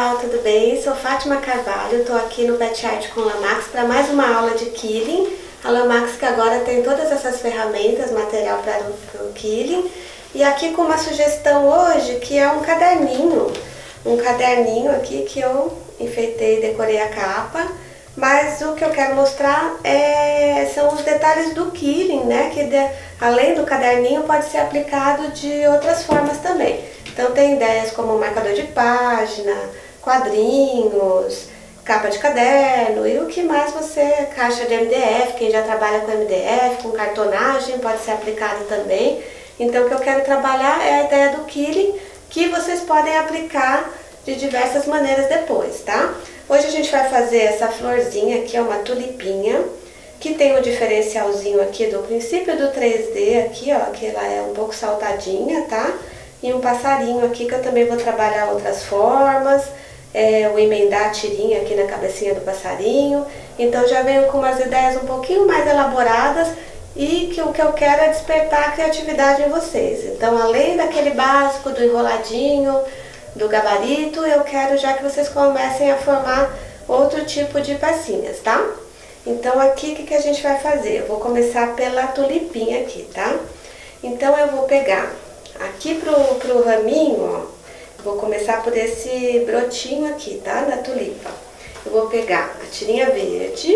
pessoal, tudo bem? Sou Fátima Carvalho, estou aqui no Pet Art com Lamax para mais uma aula de quilling. A Lamax que agora tem todas essas ferramentas, material para o quilling. E aqui com uma sugestão hoje que é um caderninho aqui que eu enfeitei e decorei a capa. Mas o que eu quero mostrar são os detalhes do quilling, né? Que além do caderninho pode ser aplicado de outras formas também. Então tem ideias como marcador de página, quadrinhos, capa de caderno e o que mais você, caixa de MDF, quem já trabalha com MDF, com cartonagem, pode ser aplicado também. Então o que eu quero trabalhar é a ideia do quilling, que vocês podem aplicar de diversas maneiras depois, tá? Hoje a gente vai fazer essa florzinha aqui, é uma tulipinha, que tem um diferencialzinho aqui do princípio do 3D aqui, ó, que ela é um pouco saltadinha, tá? E um passarinho aqui que eu também vou trabalhar outras formas, vou emendar a tirinha aqui na cabecinha do passarinho. Então já venho com umas ideias um pouquinho mais elaboradas e que o que eu quero é despertar a criatividade em vocês. Então além daquele básico do enroladinho, do gabarito, eu quero já que vocês comecem a formar outro tipo de pecinhas, tá? Então aqui o que a gente vai fazer? Eu vou começar pela tulipinha aqui, tá? Então eu vou pegar aqui pro raminho, ó, vou começar por esse brotinho aqui, tá? Da tulipa. Eu vou pegar a tirinha verde,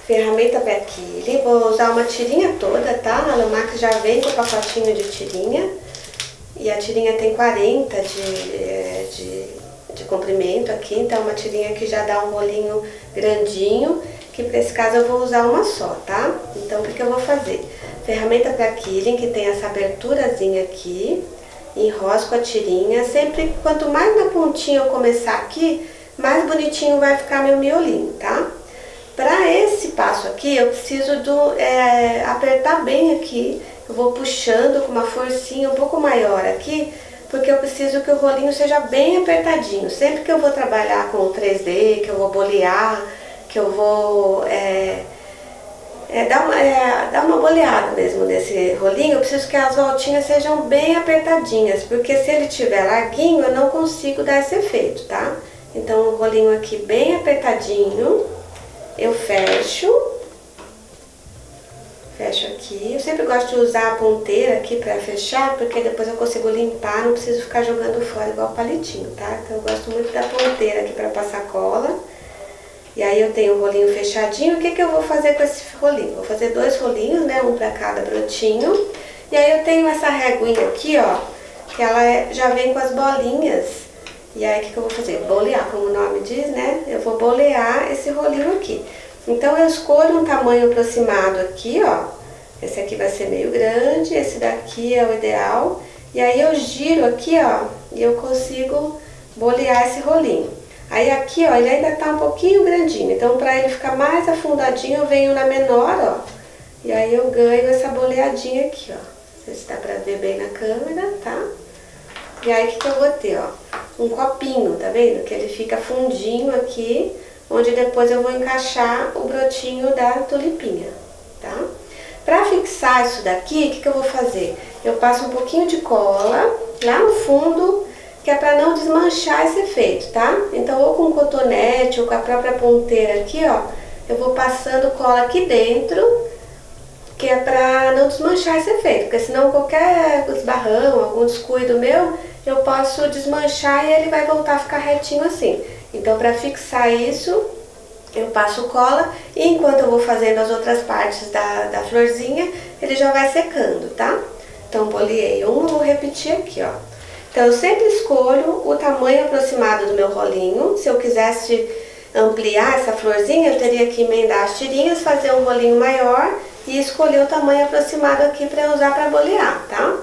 ferramenta para quilling, vou usar uma tirinha toda, tá? A Lamax já vem com o pacotinho de tirinha. E a tirinha tem 40 de comprimento aqui, então uma tirinha que já dá um rolinho grandinho, que para esse caso eu vou usar uma só, tá? Então o que eu vou fazer? Ferramenta para quilling, que tem essa aberturazinha aqui, enrosco a tirinha, sempre quanto mais na pontinha eu começar aqui, mais bonitinho vai ficar meu miolinho, tá? Para esse passo aqui eu preciso apertar bem aqui. Eu vou puxando com uma forcinha um pouco maior aqui, porque eu preciso que o rolinho seja bem apertadinho. Sempre que eu vou trabalhar com o 3D, que eu vou bolear, que eu vou dar uma boleada mesmo nesse rolinho, eu preciso que as voltinhas sejam bem apertadinhas, porque se ele tiver larguinho eu não consigo dar esse efeito, tá? Então o rolinho aqui bem apertadinho, eu fecho aqui. Eu sempre gosto de usar a ponteira aqui pra fechar, porque depois eu consigo limpar, não preciso ficar jogando fora igual palitinho, tá? Então eu gosto muito da ponteira aqui pra passar cola. E aí eu tenho o rolinho fechadinho. O que eu vou fazer com esse rolinho? Vou fazer 2 rolinhos, né? Um pra cada brotinho. E aí eu tenho essa reguinha aqui, ó, que ela já vem com as bolinhas. E aí o que eu vou fazer? Bolear, como o nome diz, né? Eu vou bolear esse rolinho aqui. Então eu escolho um tamanho aproximado aqui, ó. Esse aqui vai ser meio grande, esse daqui é o ideal. E aí eu giro aqui, ó, e eu consigo bolear esse rolinho. Aí aqui, ó, ele ainda tá um pouquinho grandinho. Então pra ele ficar mais afundadinho, eu venho na menor, ó. E aí eu ganho essa boleadinha aqui, ó. Não sei se dá pra ver bem na câmera, tá? E aí o que eu vou ter, ó? Um copinho, tá vendo? Que ele fica fundinho aqui, onde depois eu vou encaixar o brotinho da tulipinha, tá? Para fixar isso daqui, o que eu vou fazer? Eu passo um pouquinho de cola lá no fundo, que é para não desmanchar esse efeito, tá? Então ou com cotonete ou com a própria ponteira aqui, ó, eu vou passando cola aqui dentro, que é para não desmanchar esse efeito, porque senão qualquer esbarrão, algum descuido meu, eu posso desmanchar e ele vai voltar a ficar retinho assim. Então, para fixar isso, eu passo cola e enquanto eu vou fazendo as outras partes da florzinha, ele já vai secando, tá? Então, boleei um, vou repetir aqui, ó. Então, eu sempre escolho o tamanho aproximado do meu rolinho. Se eu quisesse ampliar essa florzinha, eu teria que emendar as tirinhas, fazer um rolinho maior e escolher o tamanho aproximado aqui para eu usar para bolear, tá?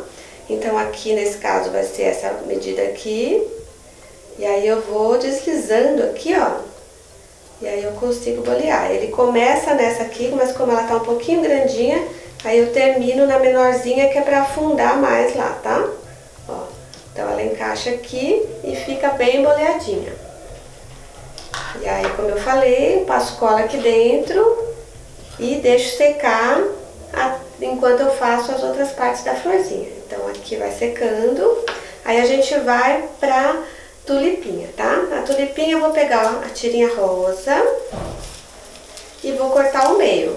Então, aqui nesse caso vai ser essa medida aqui. E aí eu vou deslizando aqui, ó, e aí eu consigo bolear. Ele começa nessa aqui, mas como ela tá um pouquinho grandinha, aí eu termino na menorzinha, que é pra afundar mais lá, tá? Ó, então ela encaixa aqui e fica bem boleadinha. E aí, como eu falei, eu passo cola aqui dentro e deixo secar enquanto eu faço as outras partes da florzinha. Então aqui vai secando. Aí a gente vai pra tulipinha, tá? A tulipinha eu vou pegar a tirinha rosa e vou cortar ao meio.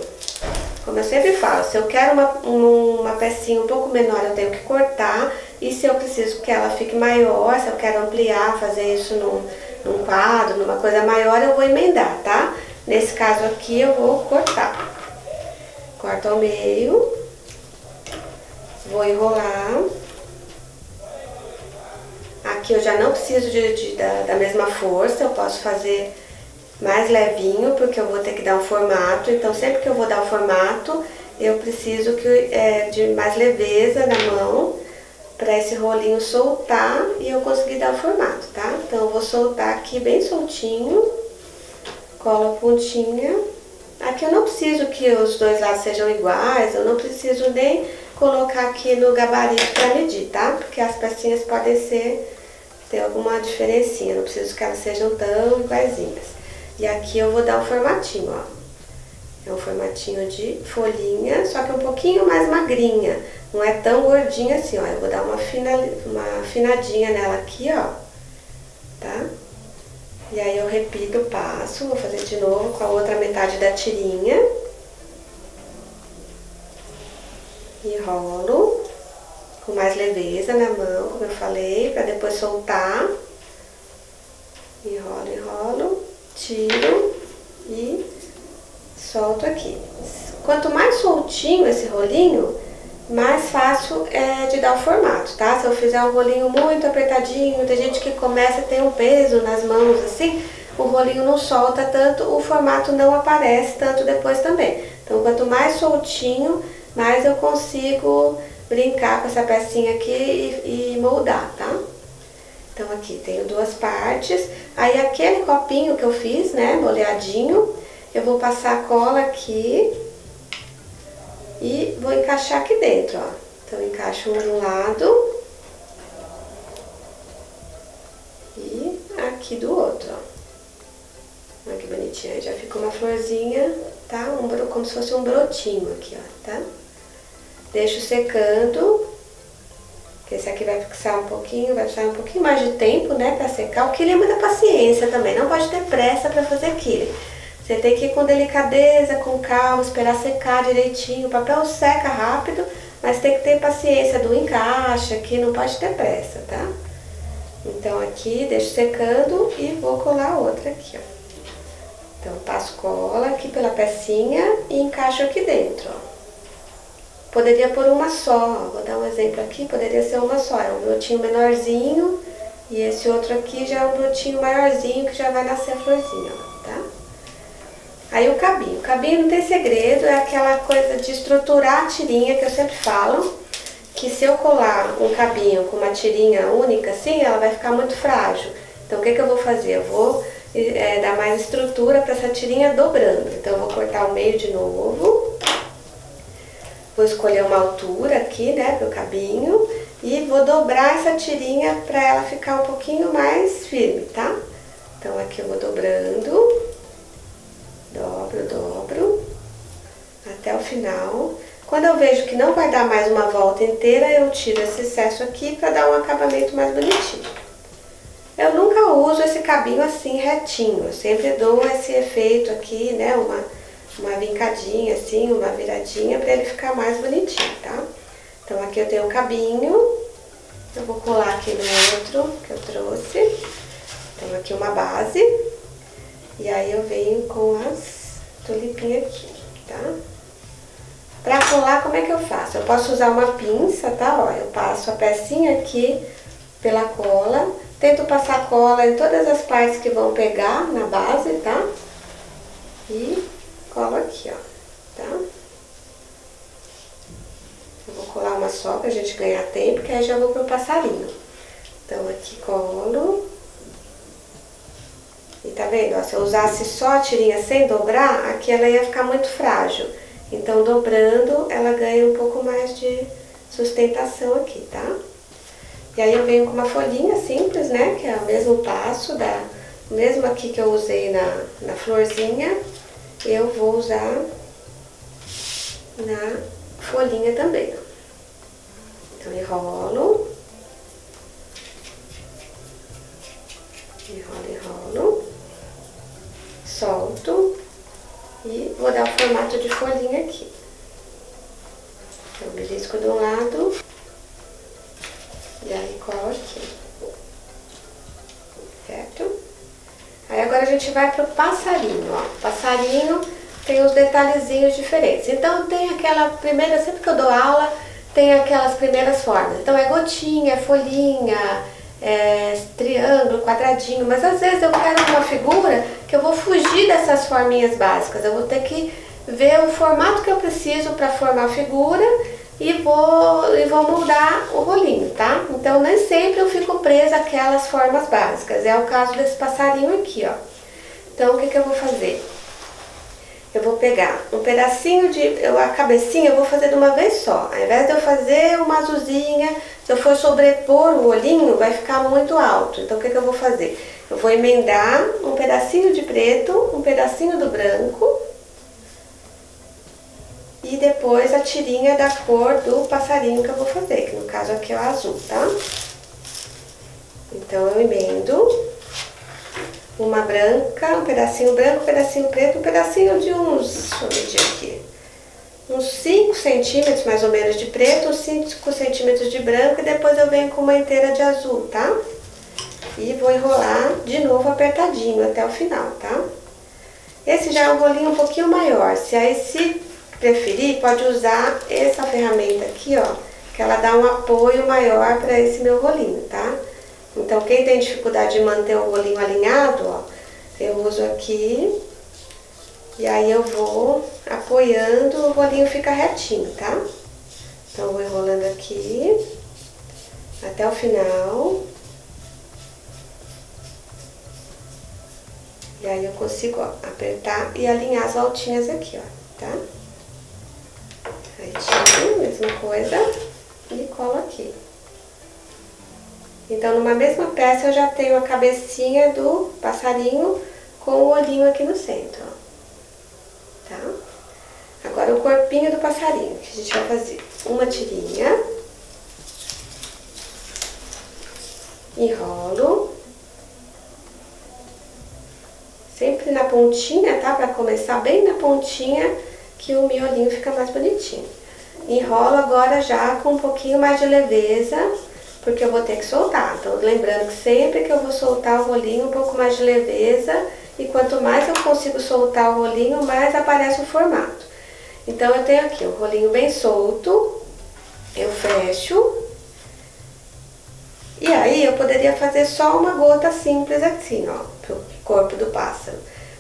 Como eu sempre falo, se eu quero uma pecinha um pouco menor, eu tenho que cortar. E se eu preciso que ela fique maior, se eu quero ampliar, fazer isso num quadro, numa coisa maior, eu vou emendar, tá? Nesse caso aqui eu vou cortar. Corto ao meio. Vou enrolar. Aqui eu já não preciso da mesma força, eu posso fazer mais levinho, porque eu vou ter que dar um formato. Então, sempre que eu vou dar um formato, eu preciso de mais leveza na mão, para esse rolinho soltar e eu conseguir dar o formato, tá? Então, eu vou soltar aqui bem soltinho, colo a pontinha. Aqui eu não preciso que os dois lados sejam iguais, eu não preciso nem colocar aqui no gabarito para medir, tá? Porque as pecinhas podem ter alguma diferencinha, não preciso que elas sejam tão iguaizinhas. E aqui eu vou dar um formatinho, ó. É um formatinho de folhinha, só que um pouquinho mais magrinha. Não é tão gordinha assim, ó. Eu vou dar uma afinadinha nela aqui, ó. Tá? E aí eu repito o passo, vou fazer de novo com a outra metade da tirinha. Enrolo com mais leveza na mão, como eu falei, para depois soltar. Enrolo, enrolo, tiro e solto aqui. Quanto mais soltinho esse rolinho, mais fácil é de dar o formato, tá? Se eu fizer um rolinho muito apertadinho, tem gente que começa a ter um peso nas mãos assim, o rolinho não solta tanto, o formato não aparece tanto depois também. Então, quanto mais soltinho, mais eu consigo brincar com essa pecinha aqui e moldar, tá? Então, aqui tenho duas partes. Aí, aquele copinho que eu fiz, né, boleadinho, eu vou passar a cola aqui e vou encaixar aqui dentro, ó. Então, encaixo um de um lado e aqui do outro, ó. Olha que bonitinha, já ficou uma florzinha, tá? Como se fosse um brotinho aqui, ó, tá? Deixo secando, que esse aqui vai precisar um pouquinho mais de tempo, né, pra secar. O quile é muita paciência também, não pode ter pressa pra fazer quile. Você tem que ir com delicadeza, com calma, esperar secar direitinho. O papel seca rápido, mas tem que ter paciência do encaixe aqui, não pode ter pressa, tá? Então aqui, deixo secando e vou colar a outra aqui, ó. Então, passo cola aqui pela pecinha e encaixo aqui dentro, ó. Poderia pôr uma só, ó. Vou dar um exemplo aqui, poderia ser uma só. É um brotinho menorzinho e esse outro aqui já é um brotinho maiorzinho que já vai nascer a florzinha, ó, tá? Aí o cabinho não tem segredo, é aquela coisa de estruturar a tirinha que eu sempre falo, que se eu colar um cabinho com uma tirinha única assim, ela vai ficar muito frágil. Então, o que eu vou fazer? Eu vou dar mais estrutura para essa tirinha dobrando. Então, eu vou cortar o meio de novo, vou escolher uma altura aqui, né, pro cabinho, e vou dobrar essa tirinha para ela ficar um pouquinho mais firme, tá? Então, aqui eu vou dobrando. Dobro, até o final. Quando eu vejo que não vai dar mais uma volta inteira, eu tiro esse excesso aqui para dar um acabamento mais bonitinho. Eu nunca uso esse cabinho assim retinho, eu sempre dou esse efeito aqui, né, uma vincadinha assim, uma viradinha para ele ficar mais bonitinho, tá? Então aqui eu tenho o cabinho, eu vou colar aqui no outro que eu trouxe. Então aqui uma base. E aí eu venho com as tulipinhas aqui, tá? Pra colar, como é que eu faço? Eu posso usar uma pinça, tá? Ó, eu passo a pecinha aqui pela cola, tento passar cola em todas as partes que vão pegar na base, tá? E colo aqui, ó, tá? Eu vou colar uma só pra gente ganhar tempo, que aí já vou pro passarinho. Então aqui colo. E tá vendo? Ó, se eu usasse só a tirinha sem dobrar, aqui ela ia ficar muito frágil. Então, dobrando, ela ganha um pouco mais de sustentação aqui, tá? E aí eu venho com uma folhinha simples, né? Que é o mesmo passo, mesmo aqui que eu usei na florzinha, eu vou usar na folhinha também, ó. Então, enrolo. Enrolo, enrolo. Solto. E vou dar o formato de folhinha aqui. Então, belisco de um lado. E aí colo aqui. Certo? Aí agora a gente vai pro passarinho, ó. Passarinho tem os detalhezinhos diferentes. Então tem aquela primeira, sempre que eu dou aula, tem aquelas primeiras formas. Então é gotinha, é folhinha, é triângulo, quadradinho. Mas às vezes eu quero uma figura que eu vou fugir dessas forminhas básicas. Eu vou ter que ver o formato que eu preciso para formar a figura e vou mudar o rolinho, tá? Então nem sempre eu fico presa àquelas formas básicas. É o caso desse passarinho aqui, ó. Então o que eu vou fazer? Eu vou pegar um pedacinho a cabecinha eu vou fazer de uma vez só. Ao invés de eu fazer uma azulzinha, se eu for sobrepor o olhinho, vai ficar muito alto. Então o que eu vou fazer? Eu vou emendar um pedacinho de preto, um pedacinho do branco. E depois a tirinha da cor do passarinho que eu vou fazer, que no caso aqui é o azul, tá? Então eu emendo uma branca, um pedacinho branco, um pedacinho preto, um pedacinho de uns, deixa eu medir aqui, uns 5 centímetros mais ou menos de preto, uns 5 centímetros de branco e depois eu venho com uma inteira de azul, tá? E vou enrolar de novo apertadinho até o final, tá? Esse já é um rolinho um pouquinho maior, se preferir, pode usar essa ferramenta aqui, ó, que ela dá um apoio maior para esse meu rolinho, tá? Então, quem tem dificuldade de manter o rolinho alinhado, ó, eu uso aqui e aí eu vou apoiando, o rolinho fica retinho, tá? Então, eu vou enrolando aqui até o final. E aí eu consigo, ó, apertar e alinhar as voltinhas aqui, ó, tá? Aí tiro, mesma coisa, e colo aqui. Então, numa mesma peça eu já tenho a cabecinha do passarinho com o olhinho aqui no centro, ó. Tá? Agora o corpinho do passarinho, que a gente vai fazer uma tirinha, enrolo, sempre na pontinha, tá? Pra começar bem na pontinha, que o miolinho fica mais bonitinho. Enrolo agora já com um pouquinho mais de leveza, porque eu vou ter que soltar. Então, lembrando que sempre que eu vou soltar o rolinho, um pouco mais de leveza, e quanto mais eu consigo soltar o rolinho, mais aparece o formato. Então, eu tenho aqui o rolinho bem solto, eu fecho, e aí eu poderia fazer só uma gota simples assim, ó, pro corpo do pássaro.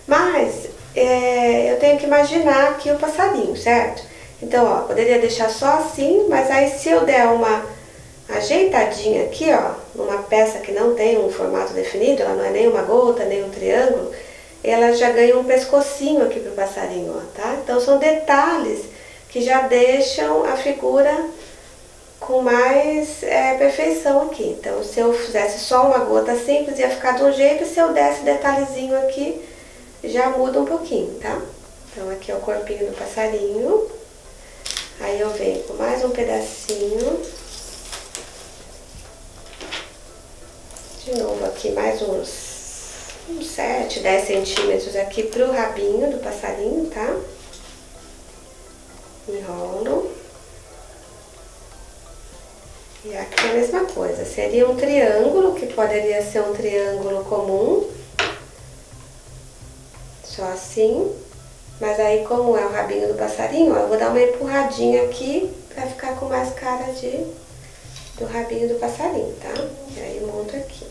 Mas, eu tenho que imaginar aqui o passarinho, certo? Então, ó, poderia deixar só assim, mas aí se eu der uma ajeitadinha aqui, ó, numa peça que não tem um formato definido, ela não é nem uma gota, nem um triângulo, ela já ganha um pescocinho aqui pro passarinho, ó, tá? Então são detalhes que já deixam a figura com mais perfeição aqui. Então se eu fizesse só uma gota simples ia ficar de um jeito, e se eu desse detalhezinho aqui, já muda um pouquinho, tá? Então aqui é o corpinho do passarinho, aí eu venho com mais um pedacinho. De novo aqui mais uns 7, 10 centímetros aqui pro rabinho do passarinho, tá? Enrolo. E aqui a mesma coisa, seria um triângulo, que poderia ser um triângulo comum. Só assim. Mas aí como é o rabinho do passarinho, ó, eu vou dar uma empurradinha aqui pra ficar com mais cara do rabinho do passarinho, tá? E aí monto aqui.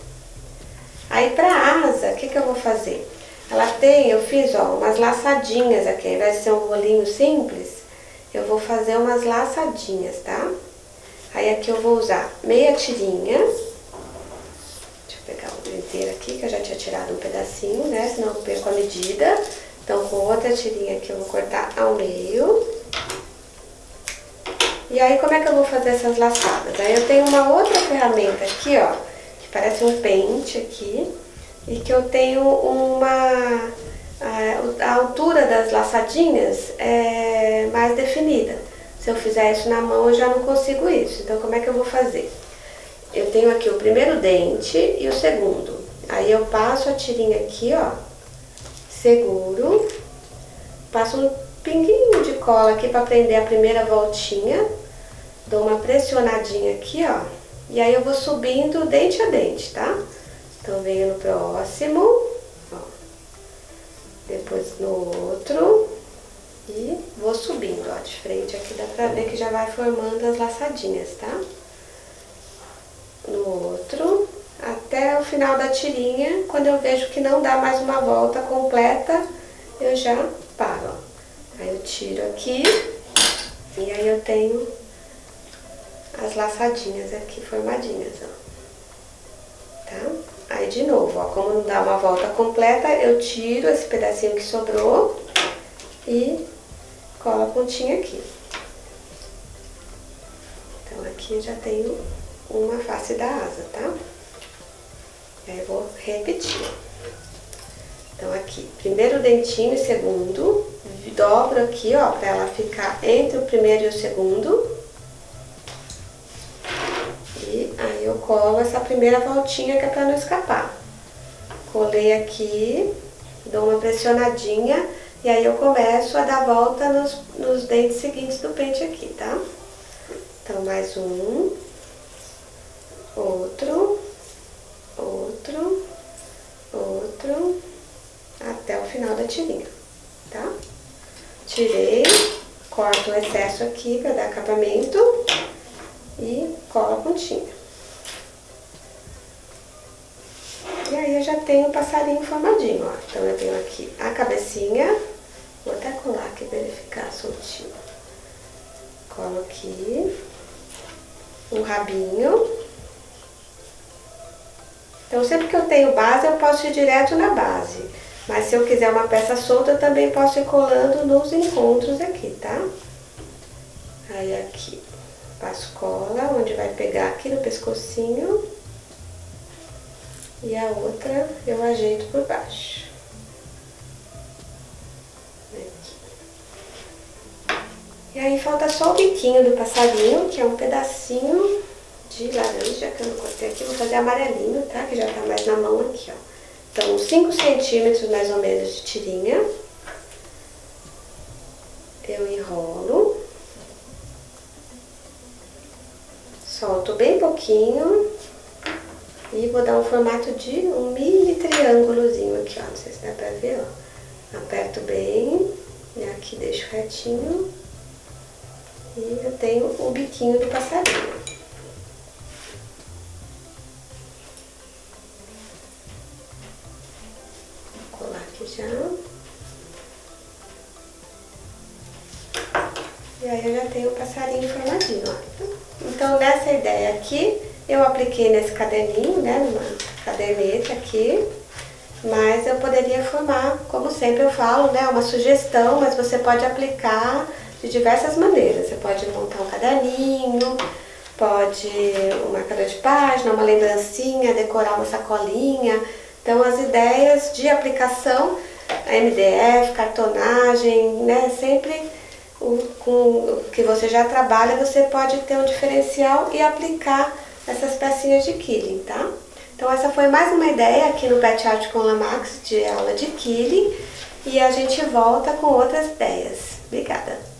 Aí pra asa, o que eu vou fazer? Ela tem, eu fiz, ó, umas laçadinhas aqui, ao invés de ser um rolinho simples, eu vou fazer umas laçadinhas, tá? Aí aqui eu vou usar meia tirinha. Deixa eu pegar outra inteira aqui, que eu já tinha tirado um pedacinho, né? Senão eu perco a medida. Então com outra tirinha aqui eu vou cortar ao meio. E aí, como é que eu vou fazer essas laçadas? Aí eu tenho uma outra ferramenta aqui, ó, que parece um pente aqui, e que eu tenho a altura das laçadinhas é mais definida. Se eu fizer isso na mão, eu já não consigo isso. Então, como é que eu vou fazer? Eu tenho aqui o primeiro dente e o segundo. Aí eu passo a tirinha aqui, ó, seguro, passo um pinguinho de cola aqui pra prender a primeira voltinha, dou uma pressionadinha aqui, ó, e aí eu vou subindo dente a dente, tá? Então venho no próximo, ó, depois no outro e vou subindo, ó, de frente aqui dá pra ver que já vai formando as laçadinhas, tá? No outro, até o final da tirinha, quando eu vejo que não dá mais uma volta completa, eu já paro, ó. Aí eu tiro aqui e aí eu tenho as laçadinhas aqui formadinhas, ó, tá? Aí de novo, ó, como não dá uma volta completa, eu tiro esse pedacinho que sobrou e colo a pontinha aqui. Então aqui eu já tenho uma face da asa, tá? Aí eu vou repetir. Então aqui, primeiro dentinho e segundo, dobro aqui, ó, pra ela ficar entre o primeiro e o segundo. E aí eu colo essa primeira voltinha que é pra não escapar. Colei aqui, dou uma pressionadinha e aí eu começo a dar volta nos dentes seguintes do pente aqui, tá? Então mais um, outro, outro, outro, até o final da tirinha, tá? Tirei, corto o excesso aqui pra dar acabamento e colo a pontinha. E aí eu já tenho o passarinho formadinho, ó. Então eu tenho aqui a cabecinha, vou até colar aqui pra ele ficar soltinho. Colo aqui um rabinho. Então sempre que eu tenho base eu posso ir direto na base, mas se eu quiser uma peça solta eu também posso ir colando nos encontros aqui, tá? Aí aqui passo cola, onde vai pegar aqui no pescocinho. E a outra eu ajeito por baixo. Aqui. E aí falta só o biquinho do passarinho, que é um pedacinho de laranja que eu não cortei aqui. Vou fazer amarelinho, tá? Que já tá mais na mão aqui, ó. Então, 5 centímetros mais ou menos de tirinha. Eu enrolo. Solto bem pouquinho. E vou dar um formato de um mini triângulozinho aqui, ó. Não sei se dá pra ver, ó. Aperto bem. E aqui deixo retinho. E eu tenho o biquinho do passarinho. Vou colar aqui já. E aí eu já tenho o passarinho formadinho, ó. Então, nessa ideia aqui, eu apliquei nesse caderninho, né, numa caderneta aqui, mas eu poderia formar, como sempre eu falo, né, uma sugestão, mas você pode aplicar de diversas maneiras. Você pode montar um caderninho, pode um marcador de página, uma lembrancinha, decorar uma sacolinha. Então, as ideias de aplicação, MDF, cartonagem, né, sempre com o que você já trabalha, você pode ter um diferencial e aplicar essas pecinhas de quilling, tá? Então essa foi mais uma ideia aqui no Pet Art com Lamax de aula de quilling e a gente volta com outras ideias. Obrigada!